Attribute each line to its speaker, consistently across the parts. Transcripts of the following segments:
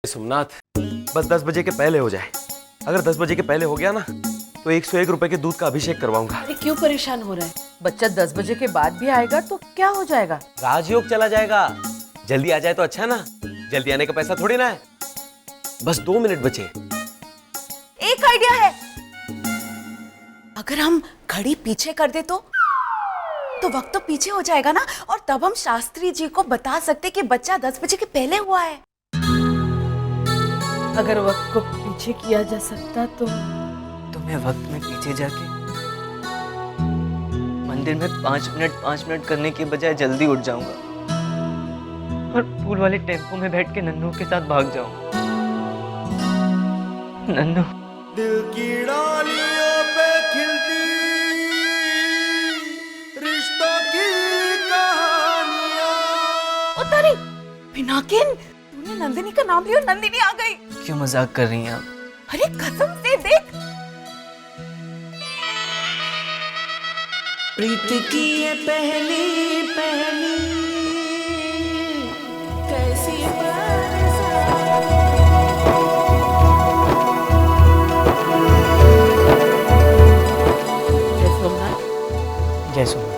Speaker 1: सोमनाथ, बस 10 बजे के पहले हो जाए। अगर 10 बजे के पहले हो गया ना तो 101 रुपए के दूध का अभिषेक करवाऊंगा।
Speaker 2: अरे क्यों परेशान हो रहा है? बच्चा 10 बजे के बाद भी आएगा तो क्या हो जाएगा?
Speaker 1: राजयोग चला जाएगा। जल्दी आ जाए तो अच्छा है ना, जल्दी आने का पैसा थोड़ी ना है। बस 2 मिनट बचे।
Speaker 2: एक आइडिया है, अगर हम घड़ी पीछे कर दे तो वक्त तो पीछे हो जाएगा ना, और तब हम शास्त्री जी को बता सकते कि बच्चा 10 बजे के पहले हुआ है। अगर वक्त को पीछे किया जा सकता तो
Speaker 3: मैं वक्त में पीछे जाके मंदिर में 5 मिनट करने के बजाय जल्दी उठ जाऊंगा और फूल वाले टेम्पो में बैठ के नन्नू के साथ भाग जाऊंगा। नन्नू,
Speaker 4: दिल की डालियों पे खिलती रिश्तों की कहानियां।
Speaker 2: उतारी पिनाकिन, तूने नंदिनी का नाम लिया, नंदिनी आ गई।
Speaker 3: क्यों मजाक कर रही हैं आप?
Speaker 2: अरे कसम से देख,
Speaker 4: प्रीत की ये पहली कैसी
Speaker 2: जय सोमनाथ।
Speaker 5: जय सोमनाथ।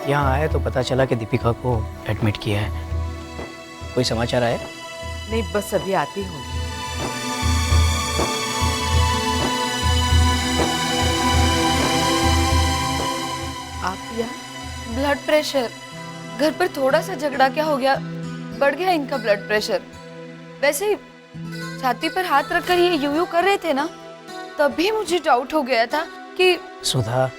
Speaker 5: यहाँ आए तो पता चला कि दीपिका को एडमिट किया है। कोई समाचार आया?
Speaker 2: नहीं, बस अभी आती हूँ। आप यहाँ?
Speaker 6: ब्लड प्रेशर, घर पर थोड़ा सा झगड़ा क्या हो गया, बढ़ गया इनका ब्लड प्रेशर। वैसे ही छाती पर हाथ रखकर ये यूं कर रहे थे ना, तभी मुझे डाउट हो गया था कि
Speaker 5: सुधा,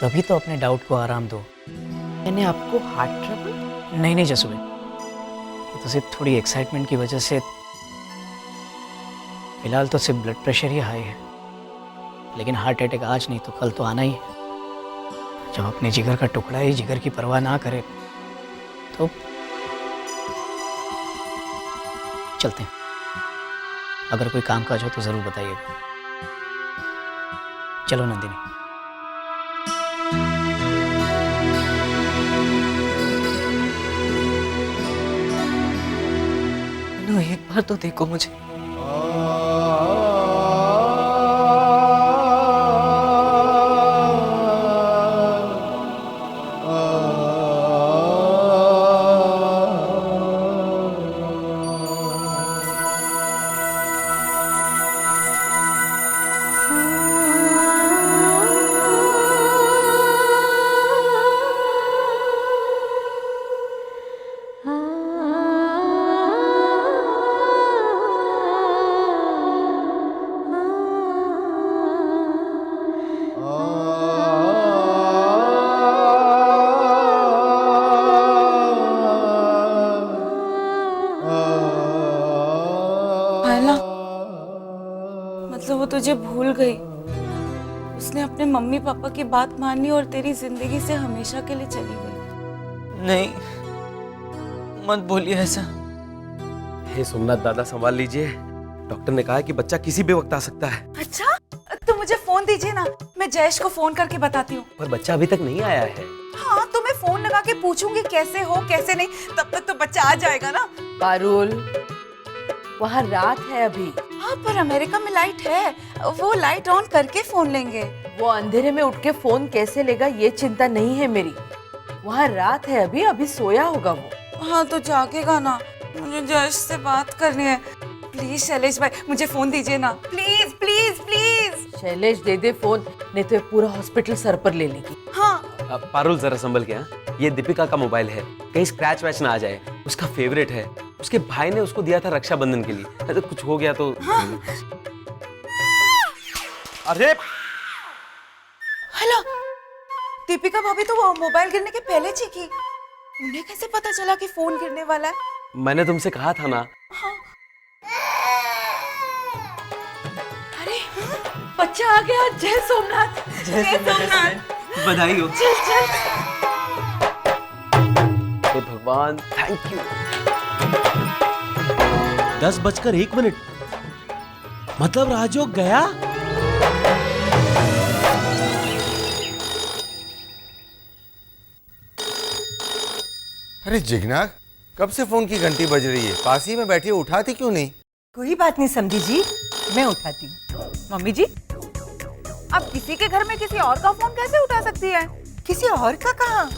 Speaker 5: कभी तो अपने डाउट को आराम दो।
Speaker 2: मैंने आपको हार्ट ट्रबल?
Speaker 5: नहीं जसुबे, ये तो सिर्फ थोड़ी एक्साइटमेंट की वजह से। फिलहाल तो सिर्फ ब्लड प्रेशर ही हाई है, लेकिन हार्ट अटैक आज नहीं तो कल तो आना ही है। जब अपने जिगर का टुकड़ा ही जिगर की परवाह ना करे तो चलते हैं। अगर कोई काम काज हो तो जरूर बताइएगा। चलो नंदिनी।
Speaker 3: नन्नू, एक बार तो देखो मुझे।
Speaker 6: मतलब वो तुझे भूल गई, उसने अपने मम्मी पापा की बात मानी और तेरी जिंदगी से हमेशा के लिए चली गई।
Speaker 3: नहीं, मत बोलिए ऐसा।
Speaker 1: हे सोमनाथ दादा, संभाल लीजिए। डॉक्टर ने कहा है कि बच्चा किसी भी वक्त आ सकता है।
Speaker 2: अच्छा, तो मुझे फोन दीजिए ना, मैं जयेश को फोन करके बताती हूँ।
Speaker 1: पर बच्चा अभी तक नहीं आया है।
Speaker 2: हाँ, तो मैं फोन लगा के पूछूंगी कैसे हो कैसे नहीं, तब तक तो बच्चा आ जाएगा ना।
Speaker 7: पारुल, वहाँ रात है अभी।
Speaker 2: हाँ, पर अमेरिका में लाइट है, वो लाइट ऑन करके फोन लेंगे।
Speaker 7: वो अंधेरे में उठ के फोन कैसे लेगा ये चिंता नहीं है मेरी। वहाँ रात है अभी, अभी सोया होगा वो।
Speaker 2: हाँ, तो जागेगा ना, मुझे जयेश से बात करनी है। प्लीज शैलेश भाई, मुझे फोन दीजिए ना, please please please.
Speaker 7: Shailesh they they phone, नहीं तो ये पूरा हॉस्पिटल सर पर ले लेगी।
Speaker 2: हाँ,
Speaker 1: पारुल जरा संभल के। हाँ, ये दीपिका का मोबाइल है, कहीं स्क्रैच वैच ना आ जाए। उसका फेवरेट है, उसके भाई ने उसको दिया था रक्षाबंधन के लिए। अगर कुछ हो गया तो।
Speaker 2: हाँ।
Speaker 1: अरे
Speaker 2: हेलो, दीपिका भाभी तो वो मोबाइल गिरने के पहले चीखी। उन्हें कैसे पता चला कि फोन गिरने वाला है?
Speaker 1: मैंने तुमसे कहा था ना।
Speaker 2: हाँ।
Speaker 7: अरे बच्चा आ गया। जय सोमनाथ,
Speaker 3: जय सोमनाथ। बधाई हो।
Speaker 2: चल चल।
Speaker 1: हे भगवान, थैंक यू।
Speaker 8: 10:01, मतलब राजयोग गया।
Speaker 4: अरे जिग्ना, कब से फोन की घंटी बज रही है? पास ही में बैठी है, उठाती क्यों नहीं?
Speaker 9: कोई बात नहीं समधी जी, मैं उठाती हूँ।
Speaker 2: मम्मी जी, अब किसी के घर में किसी और का फोन कैसे उठा सकती है?
Speaker 9: किसी और का कहाँ?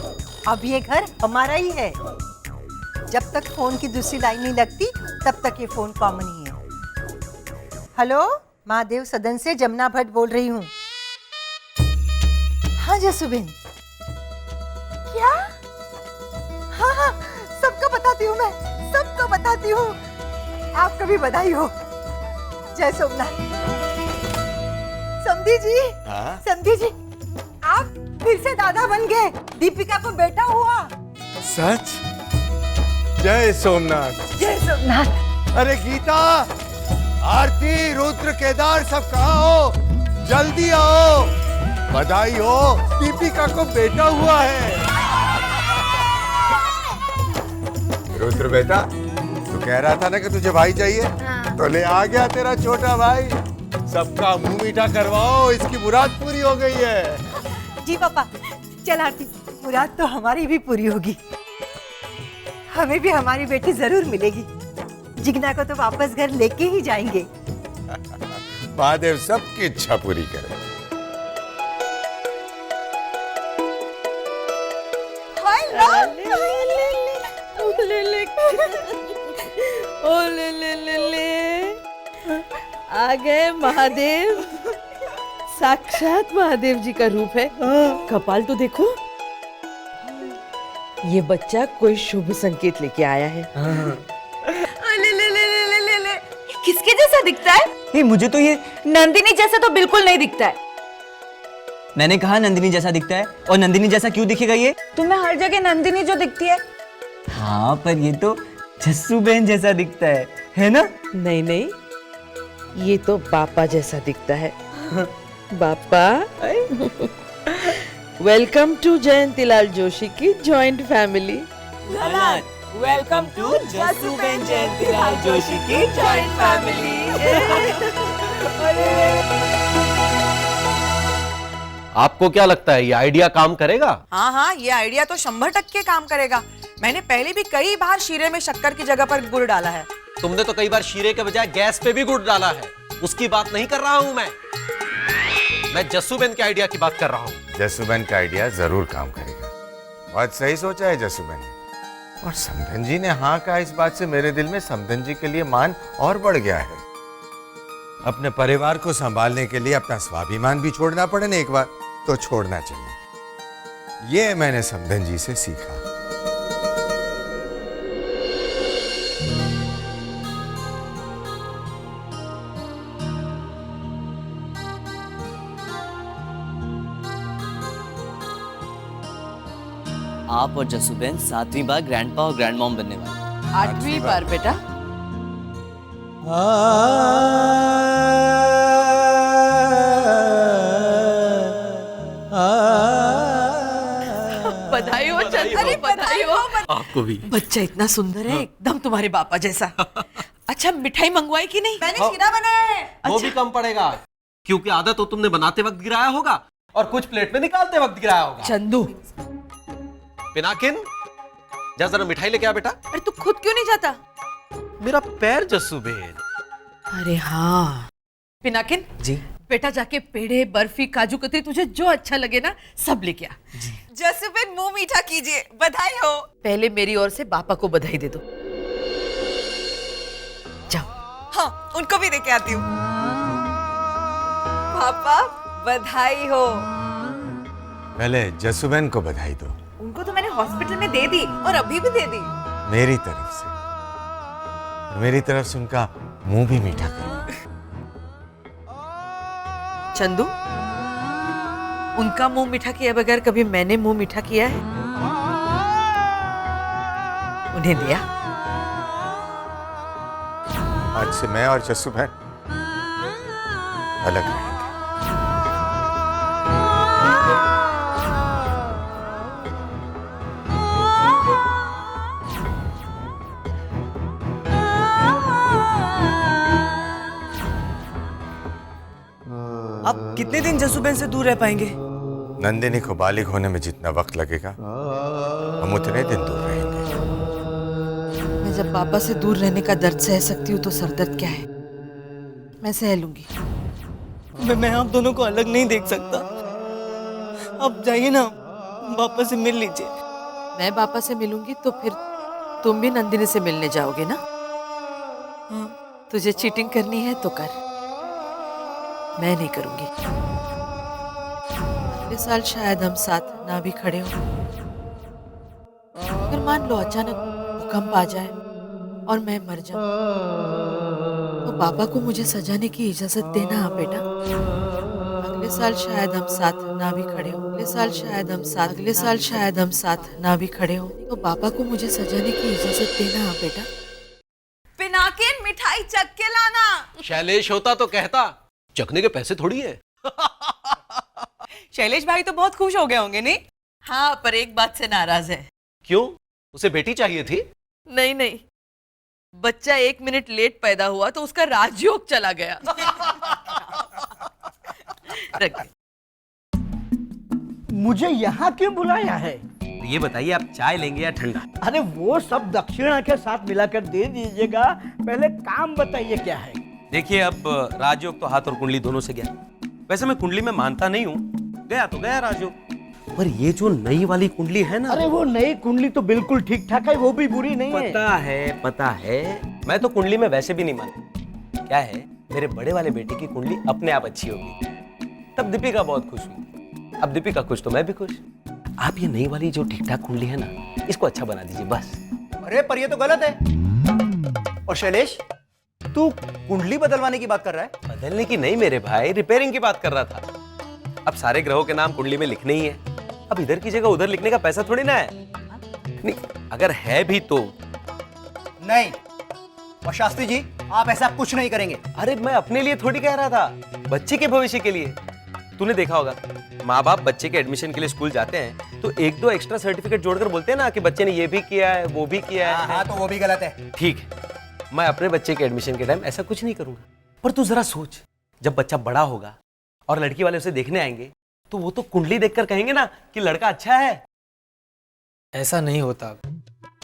Speaker 9: अब ये घर हमारा ही है। जब तक फोन की दूसरी लाइन नहीं लगती तब तक ये फोन कॉमन ही है। हेलो, महादेव सदन से जमुना भट्ट बोल रही हूँ। हाँ जसुबेन। क्या? हाँ हाँ, सबको बताती हूँ मैं, सबको बताती हूँ। आपको भी बधाई हो। जय सोमनाथ। समधी जी,
Speaker 4: हाँ?
Speaker 9: समधी जी, आप फिर से दादा बन गए। दीपिका को बेटा हुआ।
Speaker 4: सच? जय सोमनाथ।
Speaker 9: जय सोमनाथ।
Speaker 4: अरे गीता, आरती, रुद्र, केदार सब कहाँ हो? जल्दी आओ, बधाई हो, दीपिका को बेटा हुआ है। रुद्र बेटा, तू कह रहा था ना कि तुझे भाई चाहिए? तो ले आ गया तेरा छोटा भाई। सबका मुंह मीठा करवाओ, इसकी मुराद पूरी हो गई है।
Speaker 9: जी पापा, चल आरती, मुराद तो हमारी भी पूरी होगी। हमें भी हमारी बेटी जरूर मिलेगी। जिगना को तो वापस घर लेके ही जाएंगे।
Speaker 4: महादेव सबकी इच्छा पूरी करे।
Speaker 7: आ गए महादेव। साक्षात महादेव जी का रूप है। कपाल तो देखो, ये बच्चा कोई शुभ संकेत लेके आया है।
Speaker 2: ले ले ले ले ले ले ले, किसके जैसा दिखता है?
Speaker 3: नहीं, मुझे तो ये
Speaker 2: नंदिनी जैसा तो बिल्कुल नहीं दिखता है।
Speaker 3: मैंने कहा नंदिनी जैसा दिखता है, और नंदिनी जैसा क्यों दिखेगा ये?
Speaker 2: तुम्हें हर जगह नंदिनी जो दिखती है।
Speaker 3: हाँ, पर ये तो जस्सू बहन जैसा दिखता है ना?
Speaker 7: नहीं नहीं, ये तो बापा जैसा दिखता है। बापा, वेलकम टू जयंतीलाल जोशी की joint family.
Speaker 3: Welcome to Jassu बहन जयंतीलाल जोशी की जॉइंट फैमिली।
Speaker 1: आपको क्या लगता है ये आइडिया काम करेगा?
Speaker 10: हाँ हाँ, ये आइडिया तो 100% काम करेगा। मैंने पहले भी कई बार शीरे में शक्कर की जगह पर गुड़ डाला है।
Speaker 1: तुमने तो कई बार शीरे के बजाय गैस पे भी गुड़ डाला है। उसकी बात नहीं कर रहा हूं मैं जस्सूबेन के आइडिया की बात कर रहा हूं।
Speaker 4: जस्सूबेन का आइडिया जरूर काम करेगा। बहुत सही सोचा है जस्सूबेन ने। और समधन जी ने हाँ कहा, इस बात से मेरे दिल में समधन जी के लिए मान और बढ़ गया है। अपने परिवार को संभालने के लिए अपना स्वाभिमान भी छोड़ना पड़े ना एक बार, तो छोड़ना चाहिए। ये मैंने समधन जी से सीखा।
Speaker 3: आप और जस्सू बहन 7वीं बार ग्रैंडपा और ग्रैंड मॉम बनने वाले।
Speaker 7: 8वीं बार बेटा। बधाई हो चंद्र, बधाई हो।
Speaker 1: आपको भी।
Speaker 7: बच्चा इतना सुंदर है, एकदम तुम्हारे पापा जैसा। अच्छा, मिठाई मंगवाई कि नहीं?
Speaker 10: मैंने शीरा बनाया है।
Speaker 1: वो भी कम पड़ेगा, क्योंकि आधा तो तुमने बनाते वक्त गिराया होगा और कुछ प्लेट में निकालते वक्त गिराया होगा।
Speaker 7: चंदू,
Speaker 1: पिनाकिन, जा जरा मिठाई लेके आ बेटा।
Speaker 7: अरे तू खुद क्यों नहीं जाता?
Speaker 1: मेरा पैर जस्सूबेन।
Speaker 7: अरे हाँ पिनाकिन
Speaker 3: जी
Speaker 7: बेटा, जाके पेड़े, बर्फी, काजू कतरी, तुझे जो अच्छा लगे ना सब लेके आ।
Speaker 10: जस्सूबेन मुंह मीठा कीजिए, बधाई हो।
Speaker 7: पहले मेरी ओर से पापा को बधाई दे दो। जाओ।
Speaker 10: हाँ, उनको भी देके आती हूँ। पापा, बधाई हो।
Speaker 4: पहले जस्सूबेन को बधाई दो।
Speaker 10: उनको तो मैंने हॉस्पिटल में दे दी और अभी भी दे दी।
Speaker 4: मेरी तरफ से, और मेरी तरफ से उनका मुंह भी मीठा करो।
Speaker 7: चंदू, उनका मुंह मीठा किए बगैर कभी मैंने मुंह मीठा किया है? उन्हें दिया।
Speaker 4: आज से मैं और जस्सूबेन अलग रहेंगे।
Speaker 3: आप कितने दिन जस्सू बहन से दूर रह पाएंगे?
Speaker 4: नंदिनी को बालिग होने में जितना वक्त लगेगा, हम उतने दिन दूर रहेंगे।
Speaker 7: जब पापा से दूर रहने का दर्द सह सकती हूँ तो सरदर्द क्या है, मैं सह लूंगी।
Speaker 3: मैं आप दोनों को अलग नहीं देख सकता। आप जाइए ना, पापा से मिल लीजिए।
Speaker 7: मैं पापा से मिलूंगी तो फिर तुम भी नंदिनी से मिलने जाओगे ना? तुझे चीटिंग करनी है तो कर, मैं नहीं करूंगी। अगले साल शायद हम साथ ना भी खड़े हो। फिर मान लो अचानक भूकंप आ जाए और मैं मर जाऊं, तो पापा को मुझे सजाने की इजाजत देना आप बेटा। अगले साल शायद हम साथ ना भी खड़े हो, अगले साल शायद हम साथ ना भी खड़े हो, तो पापा को मुझे सजाने की इजाजत देना आप बेटा।
Speaker 10: पिनाकिन मिठाई चख के लाना।
Speaker 8: शैलेश होता तो कहता, चखने के पैसे थोड़ी है।
Speaker 10: शैलेश भाई तो बहुत खुश हो गए होंगे नहीं?
Speaker 7: हाँ, पर एक बात से नाराज है।
Speaker 8: क्यों? उसे बेटी चाहिए थी?
Speaker 7: नहीं, बच्चा 1 मिनट लेट पैदा हुआ तो उसका राजयोग चला गया। रख दे।
Speaker 11: मुझे यहाँ क्यों बुलाया है?
Speaker 1: ये बताइए, आप चाय लेंगे या ठंडा?
Speaker 11: अरे वो सब दक्षिणा के साथ मिलाकर दे दीजिएगा, पहले काम बताइए क्या है।
Speaker 1: देखिए, अब राजयोग तो हाथ और कुंडली दोनों से गया। वैसे मैं कुंडली में मानता नहीं हूँ, गया तो गया राजयोग, पर ये जो नई वाली कुंडली है ना।
Speaker 11: अरे वो नई कुंडली तो बिल्कुल ठीक ठाक है, वो भी बुरी नहीं है।
Speaker 1: पता है, मैं तो कुंडली में वैसे भी नहीं मानता। क्या है, मेरे बड़े वाले बेटे की कुंडली अपने आप अच्छी होगी। तब दीपिका बहुत खुश हुई। अब दीपिका खुश तो मैं भी खुश। आप ये नई वाली जो ठीक ठाक कुंडली है ना, इसको अच्छा बना दीजिए बस।
Speaker 11: अरे पर ये तो गलत है। और शैलेश, तू कुंडली बदलवाने की बात कर रहा है?
Speaker 1: बदलने की नहीं मेरे भाई, रिपेयरिंग की बात कर रहा था। अब सारे ग्रहों के नाम कुंडली में लिखने ही है। अब इधर की जगह उधर लिखने का पैसा थोड़ी ना है। नहीं, अगर है भी तो
Speaker 11: नहीं। और शास्त्री जी, आप ऐसा कुछ नहीं करेंगे।
Speaker 1: अरे मैं अपने लिए थोड़ी कह रहा था, बच्चे के भविष्य के लिए। तूने देखा होगा, माँ बाप बच्चे के एडमिशन के लिए स्कूल जाते हैं तो 1-2 एक्स्ट्रा सर्टिफिकेट जोड़कर बोलते हैं ना कि बच्चे ने ये भी किया है, वो भी किया है।
Speaker 11: हाँ, तो वो भी गलत है।
Speaker 1: ठीक है, मैं अपने बच्चे के एडमिशन के टाइम ऐसा कुछ नहीं करूंगा। पर तू जरा सोच, जब बच्चा बड़ा होगा और लड़की वाले उसे देखने आएंगे तो वो तो कुंडली देखकर कहेंगे ना कि लड़का अच्छा है।
Speaker 12: ऐसा नहीं होता।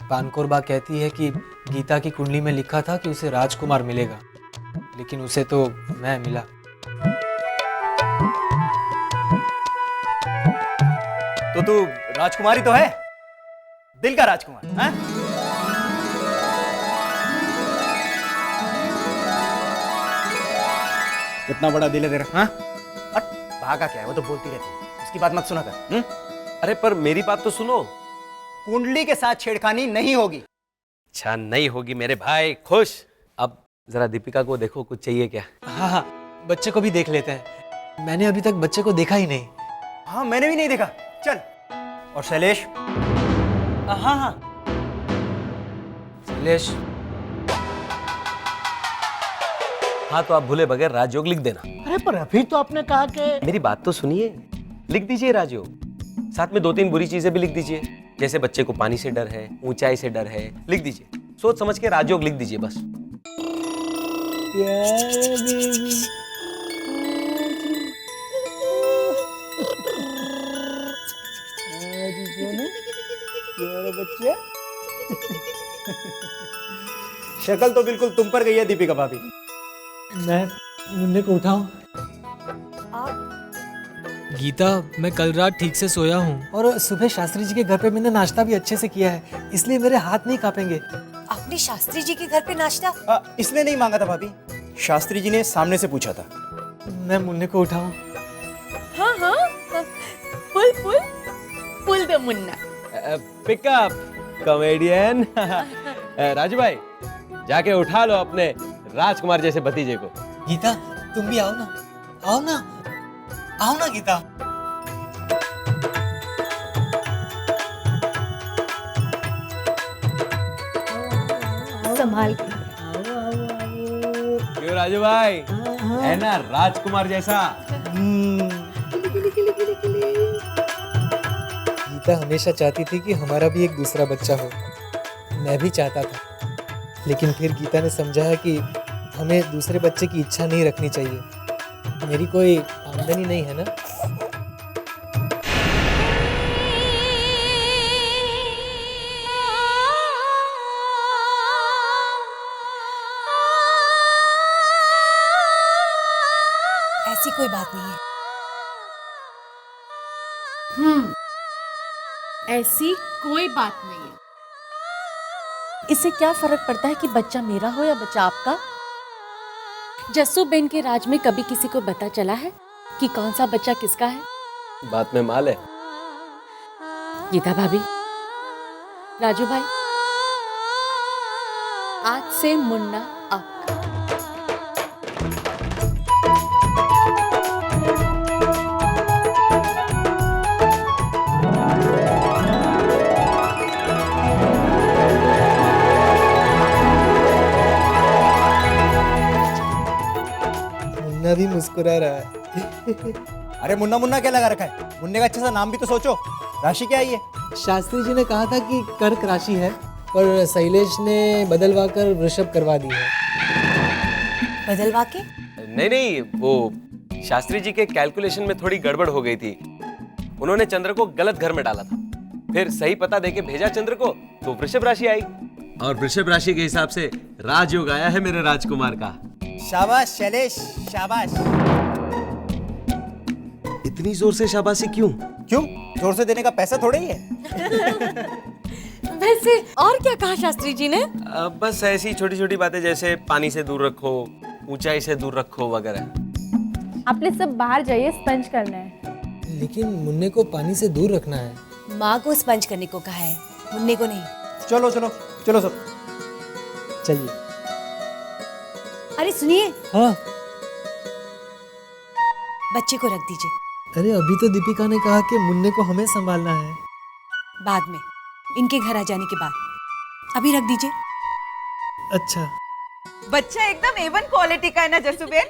Speaker 12: पानकोर बा कहती है कि गीता की कुंडली में लिखा था कि उसे राजकुमार मिलेगा, लेकिन उसे तो मैं मिला।
Speaker 11: तो तू राजकुमारी तो है, दिल का राजकुमार, हाँ? कितना बड़ा दिल है तेरा, हाँ? भागा क्या है, वो तो बोलती रहती है, उसकी बात मत सुना कर।
Speaker 1: अरे पर मेरी बात तो सुनो।
Speaker 11: कुंडली के साथ छेड़खानी नहीं होगी।
Speaker 1: अच्छा, नहीं होगी मेरे भाई, खुश। अब जरा दीपिका को देखो, कुछ चाहिए क्या?
Speaker 12: हाँ, बच्चे को भी देख लेते हैं। मैंने अभी तक बच्चे को देखा ही नहीं।
Speaker 11: हाँ, मैंने भी नहीं देखा। चल। और शैलेश? हाँ।
Speaker 12: शैलेश,
Speaker 1: हाँ तो आप भूले बगैर राजयोग लिख देना।
Speaker 11: अरे पर अभी तो आपने कहा कि।
Speaker 1: मेरी बात तो सुनिए, लिख दीजिए राजयोग। साथ में 2-3 बुरी चीजें भी लिख दीजिए, जैसे बच्चे को पानी से डर है, ऊंचाई से डर है। लिख दीजिए, सोच समझ के राजयोग लिख दीजिए बस।
Speaker 11: बच्चे शक्ल तो बिल्कुल तुम पर गई है दीपिका भाभी।
Speaker 12: मैं मुन्ने को उठाऊं? गीता, मैं कल रात ठीक से सोया हूँ और सुबह शास्त्री जी के घर पे मैंने नाश्ता भी अच्छे से किया है, इसलिए मेरे हाथ नहीं कांपेंगे।
Speaker 2: आपने शास्त्री जी के घर पे नाश्ता?
Speaker 11: इसलिए नहीं मांगा था भाभी, शास्त्री जी ने सामने से पूछा था।
Speaker 12: मैं मुन्ने को उठाऊं?
Speaker 7: हाँ, pull the Munna.
Speaker 1: Pickup comedian. Raju भाई, जाके उठा लो अपने राजकुमार जैसे भतीजे को।
Speaker 12: गीता, तुम भी आओ ना, आओ ना, आओ ना गीता।
Speaker 6: संभाल के।
Speaker 1: क्यों राजू भाई, है ना राजकुमार जैसा?
Speaker 12: गीता हमेशा चाहती थी कि हमारा भी एक दूसरा बच्चा हो। मैं भी चाहता था, लेकिन फिर गीता ने समझाया कि हमें दूसरे बच्चे की इच्छा नहीं रखनी चाहिए। मेरी कोई आमदनी नहीं है ना।
Speaker 2: ऐसी कोई बात नहीं है।
Speaker 7: ऐसी कोई बात नहीं है। इससे क्या फर्क पड़ता है कि बच्चा मेरा हो या बच्चा आपका? जस्सू बेन के राज में कभी किसी को पता चला है कि कौन सा बच्चा किसका है?
Speaker 1: बात में माल है।
Speaker 7: गीता भाभी, राजू भाई, आज से मुन्ना आपका।
Speaker 12: मुन्ना भी मुस्कुरा रहा है।
Speaker 11: अरे मुन्ना मुन्ना क्या लगा रखा है? मुन्ने का अच्छा सा नाम भी तो सोचो। राशि क्या है ये?
Speaker 12: शास्त्री जी ने कहा था कि कर्क राशि है, पर शैलेश ने बदलवा कर वृषभ करवा दी है।
Speaker 2: बदलवा के?
Speaker 1: नहीं नहीं, वो शास्त्री जी के कैलकुलेशन में थोड़ी गड़बड़ हो गई थी। उन्होंने चंद्र को गलत घर में डाला था, फिर सही पता देके भेजा चंद्र को, तो वृषभ राशि आई। और वृषभ राशि के हिसाब से राजयोग आया है मेरे राजकुमार का।
Speaker 11: शाबाश शैलेश, शाबाश।
Speaker 1: इतनी जोर से शाबाशी क्यों?
Speaker 11: क्यों? जोर से देने का पैसा थोड़ा ही है।
Speaker 7: वैसे और क्या कहा शास्त्री जी ने?
Speaker 1: बस ऐसी छोटी छोटी बातें, जैसे पानी से दूर रखो, ऊंचाई से दूर रखो वगैरह।
Speaker 6: आपने सब बाहर जाइए, स्पंज करना है।
Speaker 12: लेकिन मुन्ने को पानी से दूर रखना है।
Speaker 2: माँ को स्पंज करने को कहा है, मुन्ने को नहीं।
Speaker 11: चलो चलो चलो सब।
Speaker 12: चलिए।
Speaker 2: अरे सुनिए,
Speaker 12: हाँ।
Speaker 2: बच्चे को रख दीजिए।
Speaker 12: अरे अभी तो दीपिका ने कहा कि मुन्ने को हमें संभालना है।
Speaker 2: बाद में, इनके घर आ जाने के बाद। अभी रख दीजिए।
Speaker 12: अच्छा।
Speaker 10: बच्चा एकदम A1 क्वालिटी का है ना जसुबेन?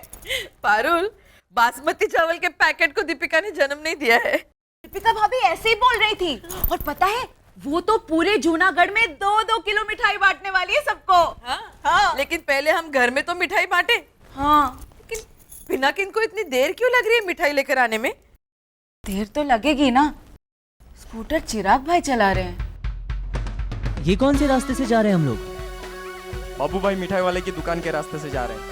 Speaker 10: पारुल, बासमती चावल के पैकेट को दीपिका ने जन्म नहीं दिया है।
Speaker 2: दीपिका भाभी ऐसे ही बोल रही थी, और पता है वो तो पूरे जूनागढ़ में 2-2 किलो मिठाई बांटने वाली है सबको।
Speaker 10: हाँ। लेकिन पहले हम घर में तो मिठाई बांटे।
Speaker 2: हाँ।
Speaker 10: लेकिन पिनाकिन को इतनी देर क्यों लग रही है मिठाई लेकर आने में?
Speaker 2: देर तो लगेगी ना, स्कूटर चिराग भाई चला रहे हैं।
Speaker 3: ये कौन से रास्ते से जा रहे हैं हम लोग?
Speaker 13: बाबू भाई मिठाई वाले की दुकान के रास्ते से जा रहे हैं।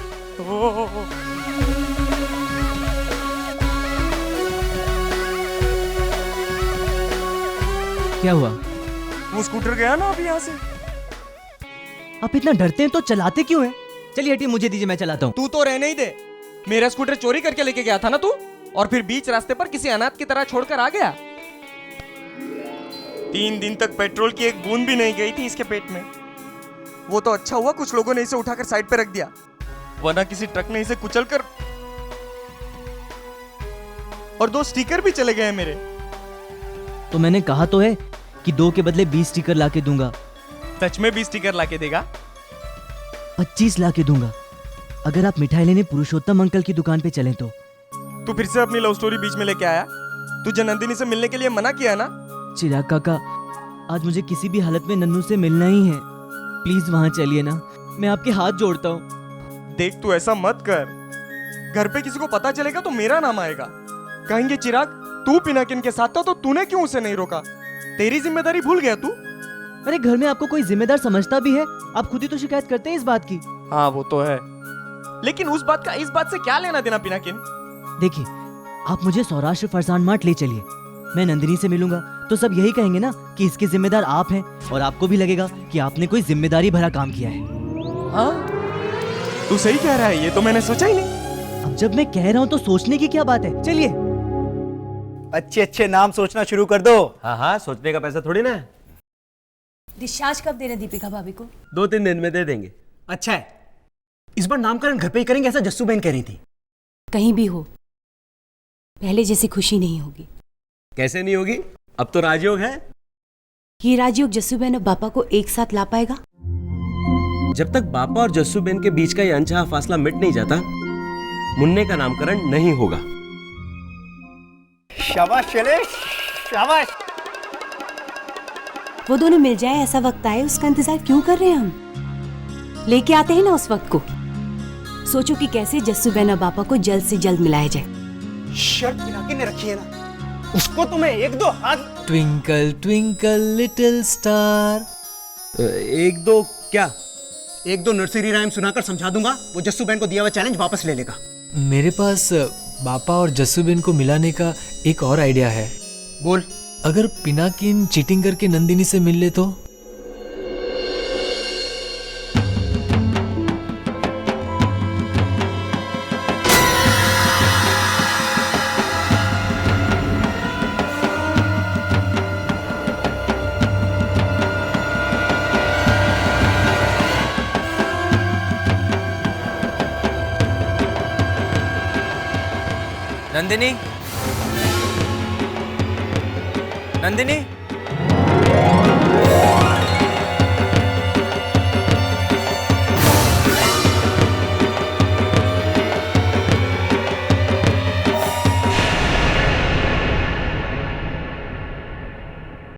Speaker 3: क्या हुआ?
Speaker 13: वो स्कूटर गया ना अभी यहाँ से।
Speaker 3: आप इतना डरते हैं तो चलाते क्यों हैं? चलिए हटिए, मुझे दीजिए, मैं चलाता हूँ।
Speaker 13: तू तो रहने ही दे। मेरा स्कूटर चोरी करके लेके गया था ना तू, और फिर बीच रास्ते पर किसी अनाथ की तरह छोड़कर आ गया। 3 दिन तक पेट्रोल की एक बूंद भी नहीं गई थी इसके पेट में। वो तो अच्छा हुआ कुछ लोगों ने इसे उठाकर साइड पे रख दिया, वरना किसी ट्रक ने इसे कुचलकर, और 2 स्टिकर भी चले गए मेरे।
Speaker 3: तो मैंने कहा तो है कि 2 के बदले 20 स्टिकर लाके दूंगा।
Speaker 13: सच में 20 स्टिकर लाके देगा?
Speaker 3: 25 लाके दूंगा, अगर आप मिठाई लेने पुरुषोत्तम अंकल की दुकान पे चलें तो।
Speaker 13: तू फिर से अपनी लव स्टोरी बीच में लेके आया। तुझे नंदिनी से मिलने के लिए मना किया ना?
Speaker 3: चिराग काका, आज मुझे किसी भी हालत में नन्नू से मिलना ही है। प्लीज वहां चलिए ना, मैं आपके हाथ जोड़ता हूँ।
Speaker 13: देख तू ऐसा मत कर, घर पे किसी को पता चलेगा तो मेरा नाम आएगा। कहेंगे चिराग तू पिनाकिन के साथ था तो तूने क्यों उसे नहीं रोका? तेरी जिम्मेदारी भूल गया तू?
Speaker 3: अरे घर में आपको कोई जिम्मेदार समझता भी है? आप खुद ही तो शिकायत करते हैं इस बात की।
Speaker 13: हाँ वो तो है, लेकिन उस बात का इस बात से क्या लेना देना पिनाकिन?
Speaker 3: देखिए, आप मुझे सौराष्ट्र फरसान मार्ट ले चलिए, मैं नंदिनी से मिलूंगा तो सब यही कहेंगे ना कि इसके जिम्मेदार आप हैं, और आपको भी लगेगा कि आपने कोई जिम्मेदारी भरा काम किया है।
Speaker 13: हाँ तू सही कह रहा है, ये तो मैंने सोचा ही नहीं।
Speaker 3: अब जब मैं कह रहा हूँ तो सोचने की क्या बात है? चलिए।
Speaker 11: अच्छे अच्छे नाम सोचना शुरू कर दो।
Speaker 1: हाँ हाँ, सोचने का पैसा थोड़ी ना है।
Speaker 2: डिस्चार्ज कब देना दीपिका भाभी को?
Speaker 1: 2-3 दिन में दे देंगे।
Speaker 11: अच्छा है, इस बार नामकरण घर पे ही करेंगे, ऐसा जस्सू बहन कह रही थी।
Speaker 2: कहीं भी हो, पहले जैसी खुशी नहीं होगी।
Speaker 1: कैसे नहीं होगी? अब तो राजयोग है।
Speaker 2: ये राजयोग जस्सू बहन और बापा को एक साथ ला पाएगा?
Speaker 1: जब तक बापा और जस्सू बहन के बीच का ये अनचाहा फासला मिट नहीं जाता, मुन्ने का नामकरण नहीं होगा।
Speaker 11: शाबाश शैलेश, शाबाश।
Speaker 2: वो दोनों मिल जाए ऐसा वक्त आए, उसका इंतजार क्यों कर रहे हैं हम? लेके आते हैं ना उस वक्त को। सोचो कि कैसे जस्सू बहन और बापा को जल्द से जल्द मिलाया जाए।
Speaker 11: शर्त पिनाकिन ने रखी है ना, उसको तो मैं 1-2 हाथ।
Speaker 12: Twinkle twinkle little star.
Speaker 1: 1-2 क्या?
Speaker 11: 1-2 नर्सरी राइम सुनाकर समझा दूंगा, वो जस्सू बहन को दिया हुआ चैलेंज वापस ले लेगा।
Speaker 12: मेरे पास बापा और जस्सूबेन को मिलाने का एक और आइडिया है।
Speaker 11: बोल।
Speaker 12: अगर पिनाकिन चीटिंग करके नंदिनी से मिल ले तो?
Speaker 3: नंदिनी, नंदिनी,